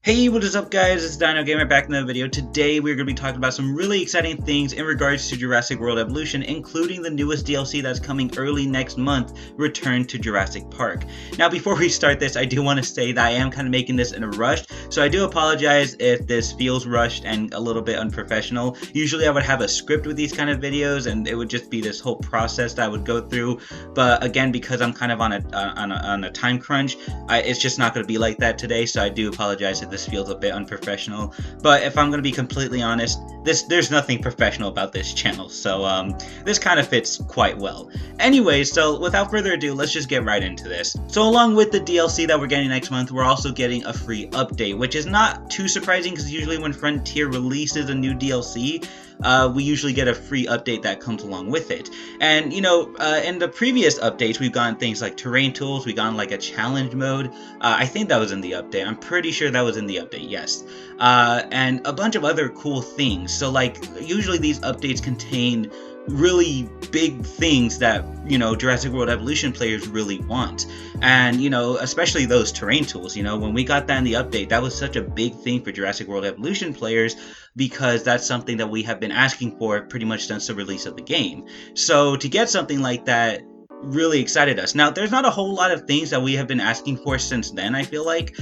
Hey, what is up guys, it's Dino Gamer back in the video. Today we're going to be talking about some really exciting things in regards to Jurassic World Evolution, including the newest DLC that's coming early next month, Return to Jurassic Park. Now before we start this, I do want to say that I am kind of making this in a rush, so I do apologize if this feels rushed and a little bit unprofessional. Usually I would have a script with these kind of videos and it would just be this whole process that I would go through, but again, because I'm kind of on a time crunch, it's just not going to be like that today, so I do apologize if this feels a bit unprofessional. But if I'm going to be completely honest, there's nothing professional about this channel, so this kind of fits quite well. Anyways, so without further ado, let's just get right into this. So along with the DLC that we're getting next month, we're also getting a free update, which is not too surprising because usually when Frontier releases a new DLC, we usually get a free update that comes along with it. And you know, in the previous updates, we've gotten things like terrain tools, we've gotten like a challenge mode. I think that was in the update. I'm pretty sure that was in the update, yes. And a bunch of other cool things. So like, usually these updates contain really big things that, you know, Jurassic World Evolution players really want. And, you know, especially those terrain tools, you know, when we got that in the update, that was such a big thing for Jurassic World Evolution players because that's something that we have been asking for pretty much since the release of the game. So to get something like that really excited us. Now, there's not a whole lot of things that we have been asking for since then, I feel like.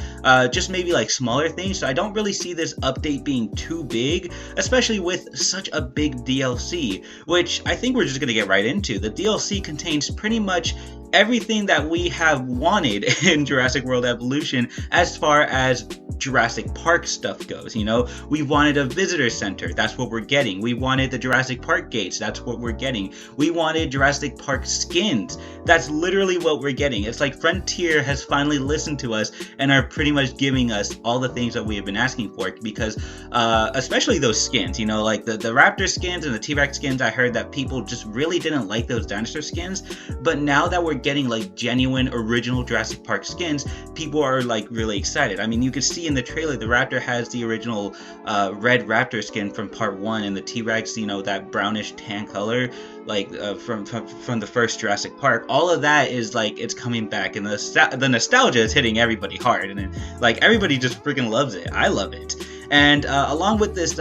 Just maybe like smaller things, so I don't really see this update being too big, especially with such a big DLC, which I think we're just gonna get right into. The DLC contains pretty much everything that we have wanted in Jurassic World Evolution as far as Jurassic Park stuff goes. You know, we wanted a visitor center, that's what we're getting. We wanted the Jurassic Park gates, that's what we're getting. We wanted Jurassic Park skins, that's literally what we're getting. It's like Frontier has finally listened to us and are pretty much giving us all the things that we have been asking for, because especially those skins, you know, like the Raptor skins and the T-Rex skins. I heard that people just really didn't like those dinosaur skins, but now that we're getting like genuine original Jurassic Park skins, people are like really excited. I mean, you could see in the trailer the Raptor has the original red Raptor skin from part 1, and the T-Rex, you know, that brownish tan color like from the first Jurassic Park. All of that is like, it's coming back, and the nostalgia is hitting everybody hard, and like everybody just freaking loves it. I love it. And along with this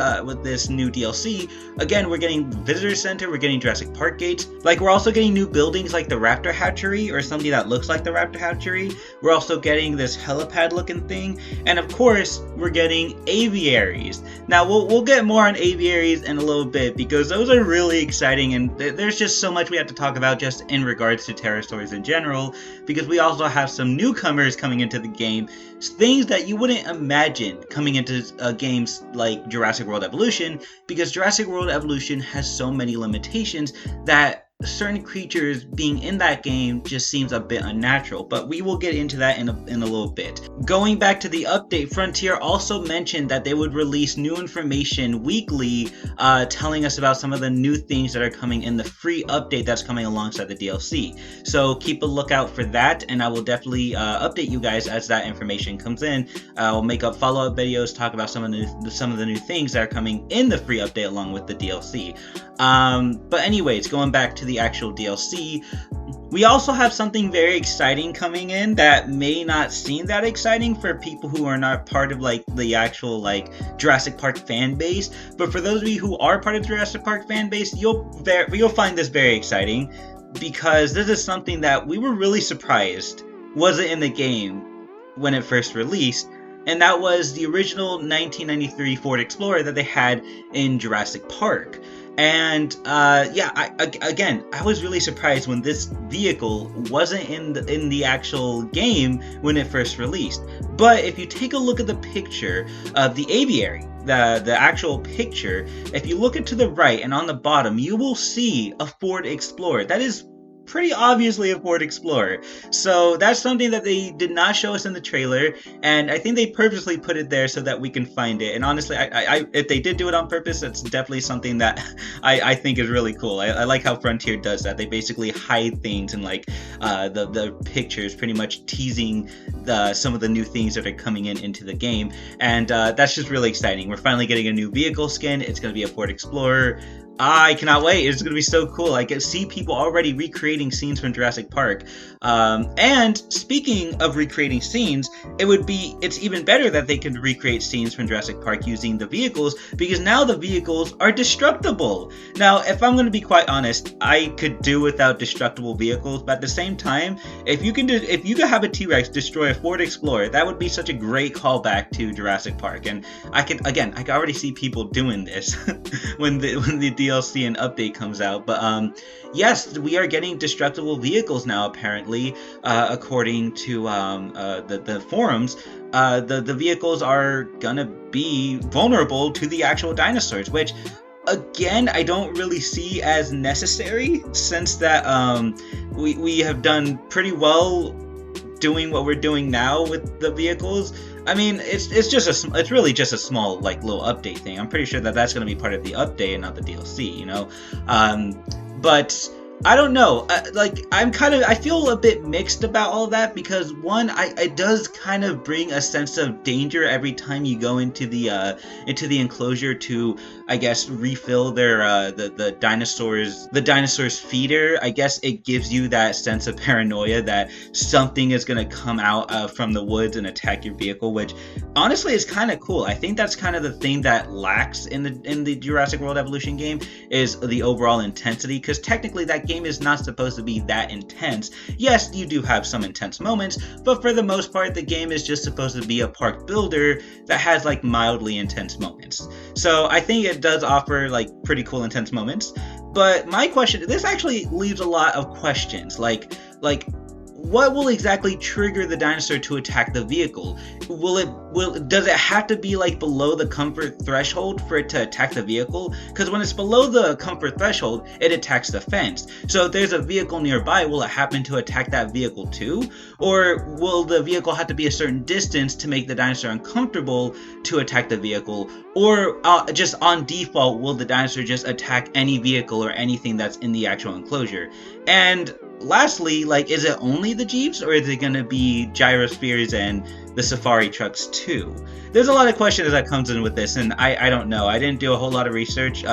new DLC, again, we're getting Visitor Center, we're getting Jurassic Park gates. Like, we're also getting new buildings like the Raptor Hatchery, or something that looks like the Raptor Hatchery. We're also getting this helipad looking thing, and of course, we're getting aviaries. Now, we'll get more on aviaries in a little bit, because those are really exciting, and there's just so much we have to talk about just in regards to pterosaurs in general, because we also have some newcomers coming into the game, things that you wouldn't imagine coming into games like Jurassic World Evolution, because Jurassic World Evolution has so many limitations that certain creatures being in that game just seems a bit unnatural, but we will get into that in a little bit. Going back to the update, Frontier also mentioned that they would release new information weekly, telling us about some of the new things that are coming in the free update that's coming alongside the DLC. So keep a lookout for that, and I will definitely update you guys as that information comes in. I'll make up follow-up videos, talk about some of the new things that are coming in the free update along with the DLC. But anyways, going back to the actual DLC, we also have something very exciting coming in that may not seem that exciting for people who are not part of like the actual like Jurassic Park fan base. But for those of you who are part of the Jurassic Park fan base, you'll find this very exciting, because this is something that we were really surprised wasn't in the game when it first released. And that was the original 1993 Ford Explorer that they had in Jurassic Park. And yeah, I was really surprised when this vehicle wasn't in the actual game when it first released. But if you take a look at the picture of the aviary, the actual picture, if you look it to the right and on the bottom, you will see a Ford Explorer. That is pretty obviously a Ford Explorer. So that's something that they did not show us in the trailer, and I think they purposely put it there so that we can find it. And honestly, if they did do it on purpose, that's definitely something that I think is really cool. I like how Frontier does that. They basically hide things in like the pictures, pretty much teasing some of the new things that are coming into the game, and that's just really exciting. We're finally getting a new vehicle skin. It's going to be a Ford Explorer. I cannot wait. It's going to be so cool. I can see people already recreating scenes from Jurassic Park. And speaking of recreating scenes, it's even better that they can recreate scenes from Jurassic Park using the vehicles, because now the vehicles are destructible. Now, if I'm going to be quite honest, I could do without destructible vehicles, but at the same time, if you could have a T-Rex destroy a Ford Explorer, that would be such a great callback to Jurassic Park. And I can already see people doing this when the DLC and update comes out. But yes, we are getting destructible vehicles now, apparently, according to the forums. The vehicles are gonna be vulnerable to the actual dinosaurs, which, again, I don't really see as necessary, since that we have done pretty well doing what we're doing now with the vehicles. I mean, it's really just a small, like, little update thing. I'm pretty sure that that's going to be part of the update and not the DLC, you know? But I don't know. I feel a bit mixed about all that, because one, it does kind of bring a sense of danger every time you go into the enclosure to, I guess, refill their the dinosaurs feeder. I guess it gives you that sense of paranoia that something is gonna come out from the woods and attack your vehicle, which honestly is kind of cool. I think that's kind of the thing that lacks in the Jurassic World Evolution game, is the overall intensity, because technically that game is not supposed to be that intense. Yes, you do have some intense moments, but for the most part, the game is just supposed to be a park builder that has, like, mildly intense moments. So I think it does offer, like, pretty cool intense moments. But my question, this actually leaves a lot of questions, like what will exactly trigger the dinosaur to attack the vehicle? Does it have to be, like, below the comfort threshold for it to attack the vehicle? Because when it's below the comfort threshold, it attacks the fence. So if there's a vehicle nearby, will it happen to attack that vehicle too? Or will the vehicle have to be a certain distance to make the dinosaur uncomfortable to attack the vehicle? Or just on default, will the dinosaur just attack any vehicle or anything that's in the actual enclosure? And lastly, like, is it only the Jeeps, or is it going to be gyrospheres and the safari trucks too? There's a lot of questions that comes in with this, and I don't know. I didn't do a whole lot of research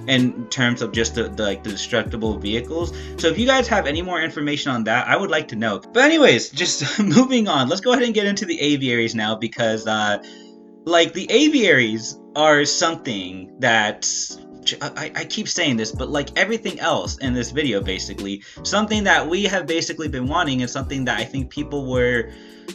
in terms of just the destructible vehicles. So if you guys have any more information on that, I would like to know. But anyways, just moving on. Let's go ahead and get into the aviaries now, because the aviaries are something that I keep saying this, but like everything else in this video, basically, something that we have basically been wanting, and something that I think people were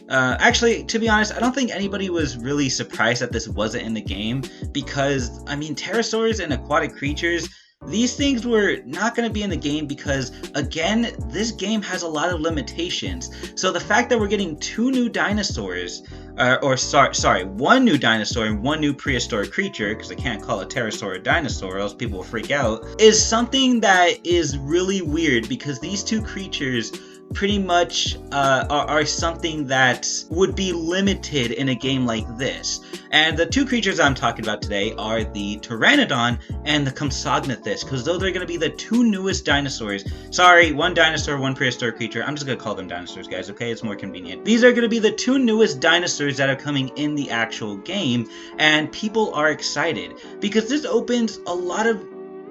actually, to be honest, I don't think anybody was really surprised that this wasn't in the game, because, I mean, pterosaurs and aquatic creatures, these things were not going to be in the game because, again, this game has a lot of limitations. So the fact that we're getting two new dinosaurs, one new dinosaur and one new prehistoric creature, because I can't call a pterosaur a dinosaur or else people will freak out, is something that is really weird, because these two creatures pretty much are something that would be limited in a game like this. And the two creatures I'm talking about today are the Pteranodon and the Compsognathus, because those are going to be the two newest dinosaurs. Sorry, one dinosaur, one prehistoric creature. I'm just going to call them dinosaurs, guys, okay? It's more convenient. These are going to be the two newest dinosaurs that are coming in the actual game, and people are excited, because this opens a lot of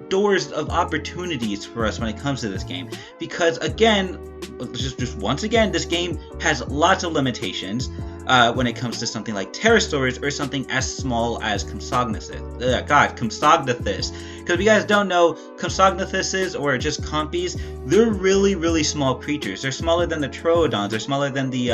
doors of opportunities for us when it comes to this game, because again, just once again, this game has lots of limitations when it comes to something like pterosaurs or something as small as Compsognathus. Because if you guys don't know, Compsognathuses, or just compies, they're really, really small creatures. They're smaller than the Troodons. They're smaller than the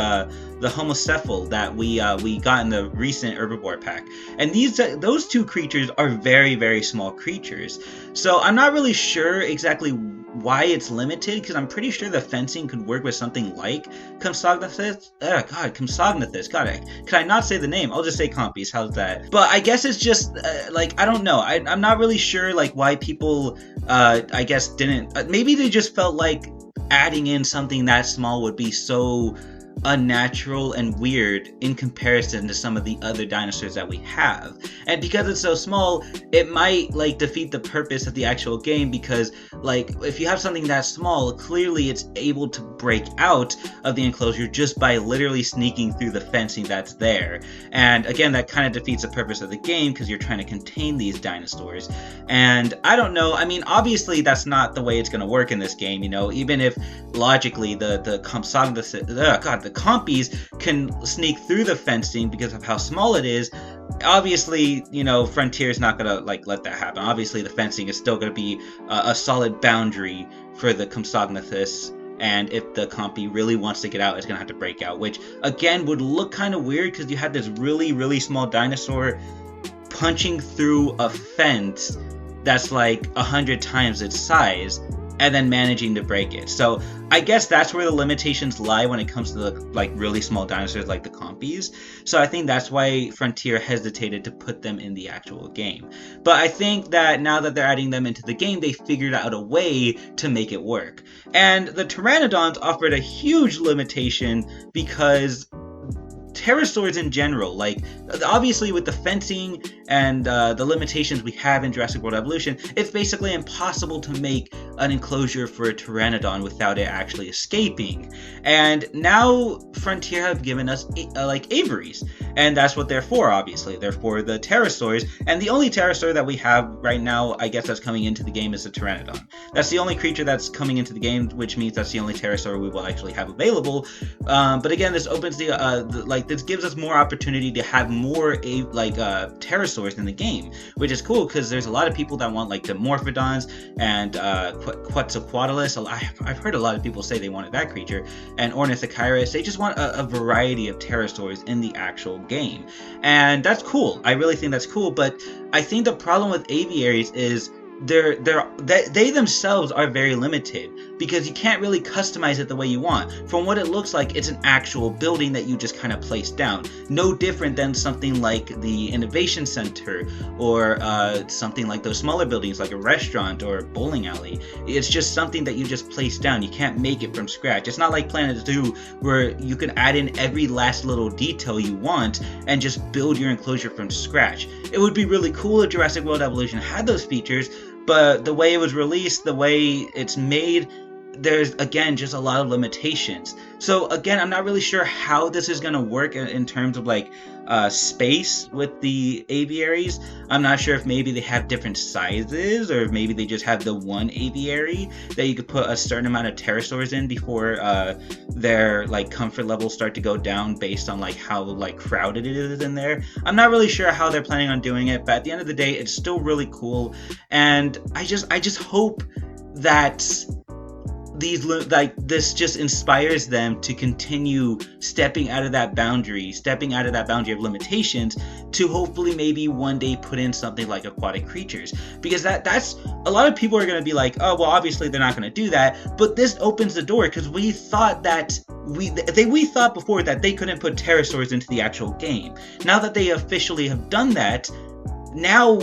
Homocephal that we got in the recent herbivore pack. And those two creatures are very, very small creatures. So I'm not really sure exactly why it's limited, because I'm pretty sure the fencing could work with something like Compsognathus. Compsognathus. God, can I not say the name? I'll just say compies. How's that? But I guess it's just I don't know. I'm not really sure like why people I guess didn't. Maybe they just felt like adding in something that small would be so unnatural and weird in comparison to some of the other dinosaurs that we have. And because it's so small, it might like defeat the purpose of the actual game, because like if you have something that small, clearly it's able to break out of the enclosure just by literally sneaking through the fencing that's there. And again, that kind of defeats the purpose of the game because you're trying to contain these dinosaurs. And I don't know, I mean, obviously that's not the way it's going to work in this game, you know, even if logically the compies can sneak through the fencing because of how small it is. Obviously, you know, Frontier's not gonna like let that happen. Obviously, the fencing is still gonna be a solid boundary for the Compsognathus, and if the compy really wants to get out, it's gonna have to break out, which again would look kind of weird because you had this really small dinosaur punching through a fence that's like 100 times its size, and then managing to break it. So I guess that's where the limitations lie when it comes to the like really small dinosaurs like the compies. So I think that's why Frontier hesitated to put them in the actual game. But I think that now that they're adding them into the game, they figured out a way to make it work. And the Pteranodons offered a huge limitation because pterosaurs in general, like obviously with the fencing and the limitations we have in Jurassic World Evolution, it's basically impossible to make an enclosure for a pteranodon without it actually escaping. And now Frontier have given us like aviaries, and that's what they're for. Obviously they're for the pterosaurs, and the only pterosaur that we have right now, I guess, that's coming into the game is the pteranodon. That's the only creature that's coming into the game, which means that's the only pterosaur we will actually have available. But again, this opens this gives us more opportunity to have more pterosaurs in the game, which is cool because there's a lot of people that want like the Morphodons and Quetzalcoatlus. I've heard a lot of people say they wanted that creature, and Ornithocheirus. They just want a variety of pterosaurs in the actual game, and that's cool. I really think that's cool, but I think the problem with aviaries is they themselves are very limited because you can't really customize it the way you want. From what it looks like, it's an actual building that you just kind of place down. No different than something like the Innovation Center or something like those smaller buildings like a restaurant or a bowling alley. It's just something that you just place down. You can't make it from scratch. It's not like Planet Zoo where you can add in every last little detail you want and just build your enclosure from scratch. It would be really cool if Jurassic World Evolution had those features, but the way it was released, the way it's made, there's again just a lot of limitations. So again, I'm not really sure how this is going to work in terms of like space with the aviaries. I'm not sure if maybe they have different sizes, or maybe they just have the one aviary that you could put a certain amount of pterosaurs in before their like comfort levels start to go down based on like how like crowded it is in there. I'm not really sure how they're planning on doing it, but at the end of the day, it's still really cool, and I just hope that this just inspires them to continue stepping out of that boundary of limitations, to hopefully maybe one day put in something like aquatic creatures, because that's a lot of people are going to be like, oh well, obviously they're not going to do that, but this opens the door, because we thought before that they couldn't put pterosaurs into the actual game. Now that they officially have done that, now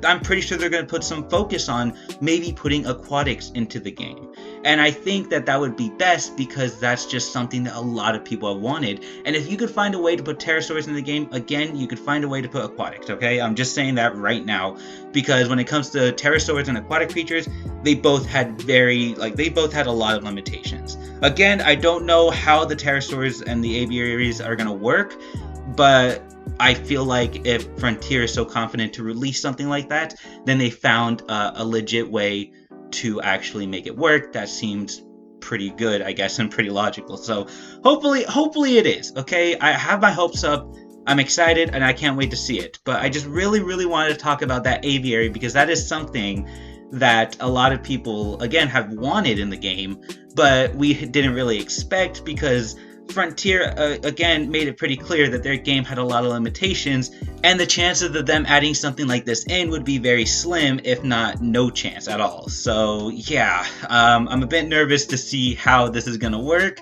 I'm pretty sure they're going to put some focus on maybe putting aquatics into the game. And I think that would be best, because that's just something that a lot of people have wanted. And if you could find a way to put pterosaurs in the game, again, you could find a way to put aquatics, okay? I'm just saying that right now, because when it comes to pterosaurs and aquatic creatures, they both had a lot of limitations. Again, I don't know how the pterosaurs and the aviaries are going to work, but I feel like if Frontier is so confident to release something like that, then they found a legit way to actually make it work. That seems pretty good, I guess, and pretty logical. So hopefully it is, okay? I have my hopes up. I'm excited, and I can't wait to see it. But I just really wanted to talk about that aviary, because that is something that a lot of people, again, have wanted in the game, but we didn't really expect, because Frontier, again, made it pretty clear that their game had a lot of limitations, and the chances of them adding something like this in would be very slim, if not no chance at all. So yeah, I'm a bit nervous to see how this is going to work,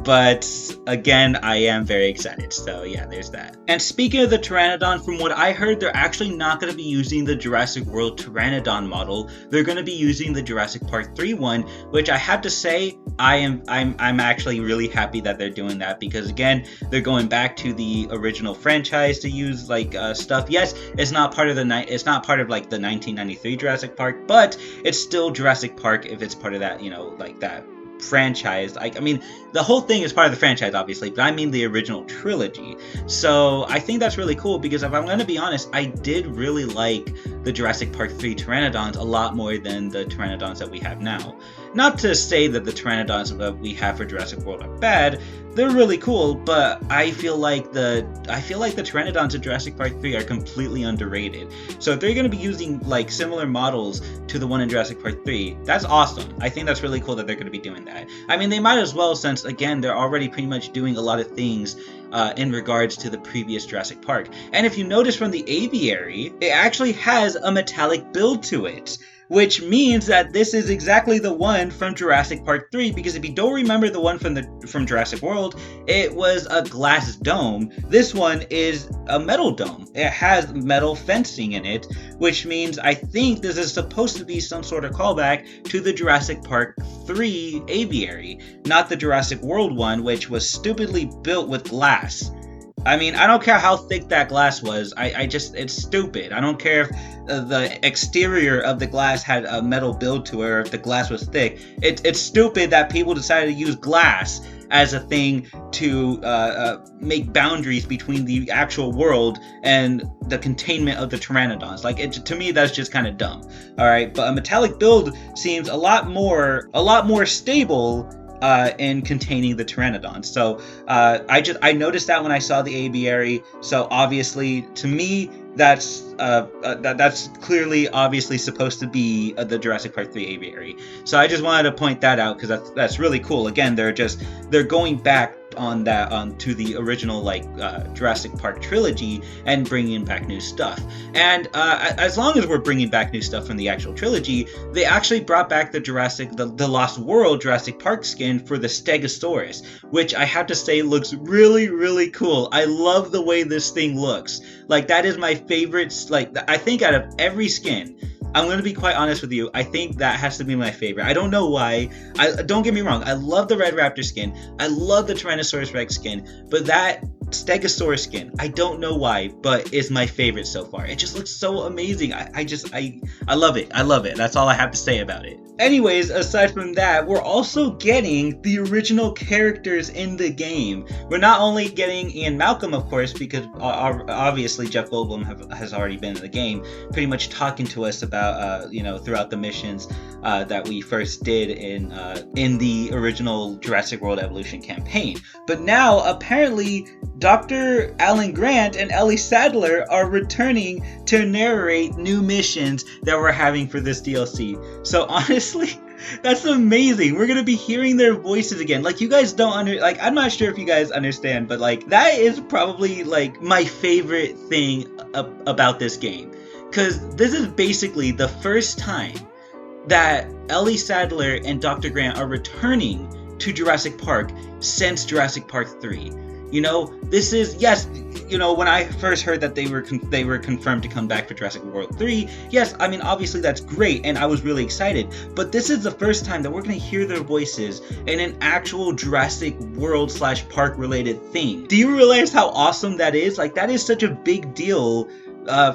But again, I am very excited. So yeah, there's that. And speaking of the Pteranodon, from what I heard, they're actually not going to be using the Jurassic World Pteranodon model. They're going to be using the Jurassic Park 3 one, which I have to say, I'm actually really happy that they're doing that, because again, they're going back to the original franchise to use like stuff. Yes, it's not part of like the 1993 Jurassic Park, but it's still Jurassic Park if it's part of that, like that franchise. I mean, the whole thing is part of the franchise, obviously, but I mean the original trilogy. So I think that's really cool, because if I'm going to be honest, I did really like the Jurassic Park 3 Pteranodons a lot more than the Pteranodons that we have now. Not to say that the Pteranodons that we have for Jurassic World are bad. They're really cool, but I feel like the Pteranodons in Jurassic Park 3 are completely underrated. So if they're going to be using like similar models to the one in Jurassic Park 3, that's awesome. I think that's really cool that they're going to be doing that. I mean, they might as well, since again, they're already pretty much doing a lot of things in regards to the previous Jurassic Park. And if you notice from the Aviary, it actually has a metallic build to it, which means that this is exactly the one from Jurassic Park 3, because if you don't remember the one from Jurassic World, it was a glass dome. This one is a metal dome. It has metal fencing in it, which means I think this is supposed to be some sort of callback to the Jurassic Park 3 Aviary, not the Jurassic World one, which was stupidly built with glass. I mean, I don't care how thick that glass was. It's stupid. I don't care if the exterior of the glass had a metal build to it, or if the glass was thick. It's stupid that people decided to use glass as a thing to make boundaries between the actual world and the containment of the Pteranodons. Like, to me, that's just kind of dumb. All right, but a metallic build seems a lot more stable in containing the Pteranodons. So I noticed that when I saw the Aviary. So obviously, to me, that's clearly obviously supposed to be the Jurassic Park 3 Aviary. So I just wanted to point that out, because that's really cool. Again, they're going back on that to the original Jurassic Park trilogy and bringing back new stuff. And as long as we're bringing back new stuff from the actual trilogy, they actually brought back the Lost World Jurassic Park skin for the Stegosaurus, which I have to say looks really, really cool. I love the way this thing looks. Like, that is my favorite. Like, I think out of every skin, I'm going to be quite honest with you, I think that has to be my favorite. I don't know why. Don't get me wrong, I love the Red Raptor skin, I love the Tyrannosaurus Rex skin, but that Stegosaurus skin, I don't know why, but is my favorite so far. It just looks so amazing. I love it. I love it. That's all I have to say about it. Anyways, aside from that, we're also getting the original characters in the game. We're not only getting Ian Malcolm, of course, because obviously Jeff Goldblum has already been in the game, pretty much talking to us about, throughout the missions that we first did in the original Jurassic World Evolution campaign. But now, apparently, Dr. Alan Grant and Ellie Sattler are returning to narrate new missions that we're having for this DLC. So honestly, that's amazing. We're gonna be hearing their voices again. Like, you guys I'm not sure if you guys understand, but that is probably my favorite thing about this game. Because this is basically the first time that Ellie Sattler and Dr. Grant are returning to Jurassic Park since Jurassic Park 3. This is, yes, when I first heard that they were confirmed to come back for Jurassic World 3, yes, I mean, obviously that's great, and I was really excited, but this is the first time that we're going to hear their voices in an actual Jurassic World / park related thing. Do you realize how awesome that is? That is such a big deal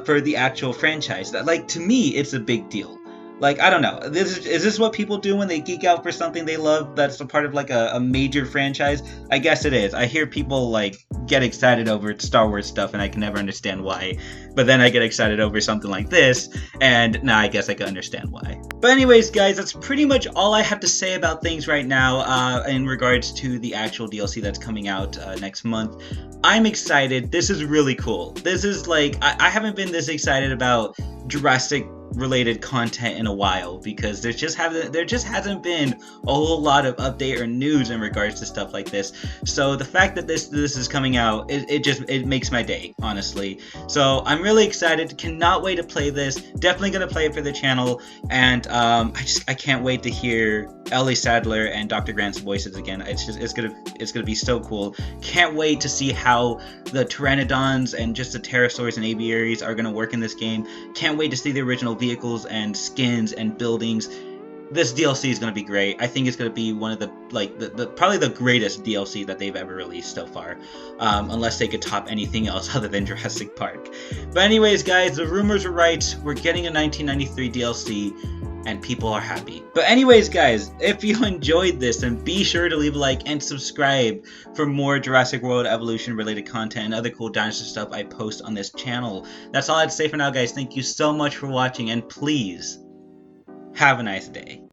for the actual franchise. To me, it's a big deal. I don't know. Is this what people do when they geek out for something they love that's a part of a major franchise? I guess it is. I hear people get excited over Star Wars stuff, and I can never understand why. But then I get excited over something like this, and now I guess I can understand why. But anyways, guys, that's pretty much all I have to say about things right now in regards to the actual DLC that's coming out next month. I'm excited. This is really cool. This is I haven't been this excited about Jurassic related content in a while, because there just hasn't been a whole lot of update or news in regards to stuff like this. So the fact that this is coming out, it makes my day, honestly. So I'm really excited, cannot wait to play this. Definitely gonna play it for the channel, and I can't wait to hear Ellie Sadler and Dr. Grant's voices again. It's gonna be so cool. Can't wait to see how the Pteranodons and just the pterosaurs and aviaries are gonna work in this game. Can't wait to see the original vehicles and skins and buildings. This DLC is gonna be great. I think it's gonna be one of the probably the greatest DLC that they've ever released so far, unless they could top anything else other than Jurassic Park. But anyways, guys, the rumors were right. We're getting a 1993 DLC. And people are happy. But anyways, guys, if you enjoyed this, then be sure to leave a like and subscribe for more Jurassic World Evolution related content and other cool dinosaur stuff I post on this channel. That's all I have to say for now, guys. Thank you so much for watching, and please have a nice day.